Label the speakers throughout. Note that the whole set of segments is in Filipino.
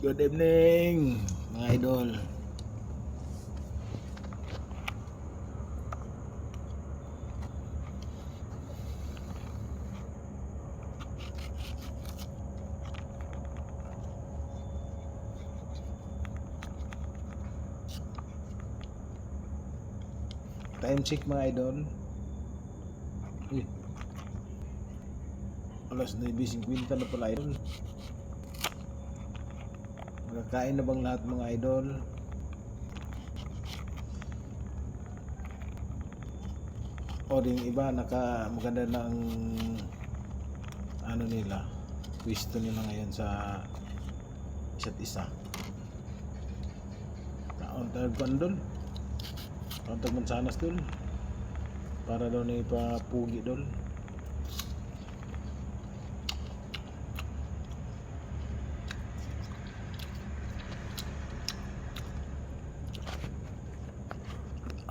Speaker 1: Good evening, mga idol. Time check, mga idol. Uy, alas 9:50 na pala, idol. Magkakain na bang lahat, mga idol? O din iba maganda ng ano nila, pwesto nila ngayon sa isa't isa. Kauntar bandol, kauntar mansanas dol, para daw na ipapugi dol.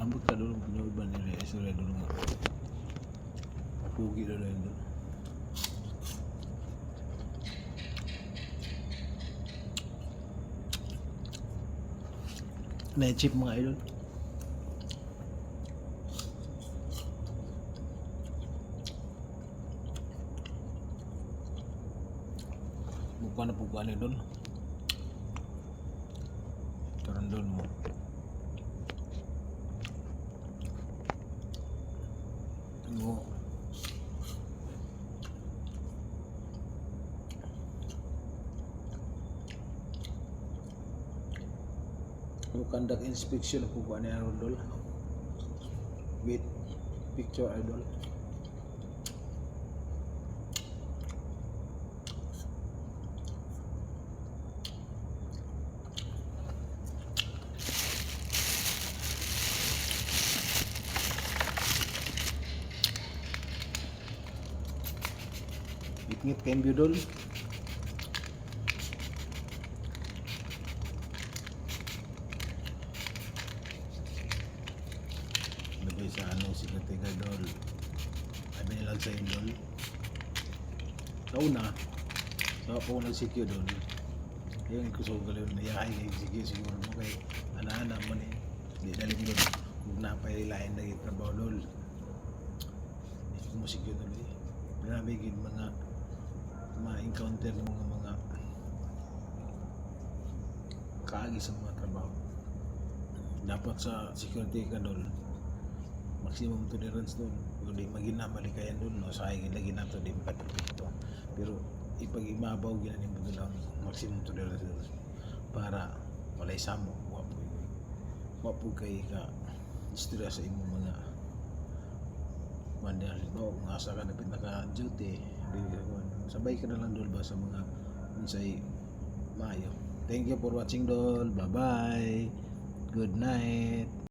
Speaker 1: Ambot ka dulu punya iban nila isura dulu nga pugi dulu yun dulu. Na-chip, mga idol. Bukan na puguan ni dol. Tarandol mo. Mo. Conduct inspection po ba niya idol with picture, idol. Ngit cambio dol. Lagay sa ano si Katiga dol. Ay binilag sa indol. Sa una, sa ako nag-secure dol. Yung kusog galaw na yahay kay sige siguro mo kay ana-ana mo ni. Di daling dol. Kung napailain na trabaho dol. Hindi mo secure dol. Grabe gid mga ma-encounter ng mga kaagi sa mga trabaho. Dapat sa security ka dol, maximum tolerance dol. Kung di maginamali kayan dol, no, sayang lagi nato di makatapito. Pero ipag imabaw ginanin mo lang maximum tolerance dol para walay samo wapo kay ka istorya sa imong mga mandal no, kung asa ka na pinaka-duty, sabay ka na lang dol ba sa mga unsay maayo. Thank you for watching dol. Bye bye. Good night.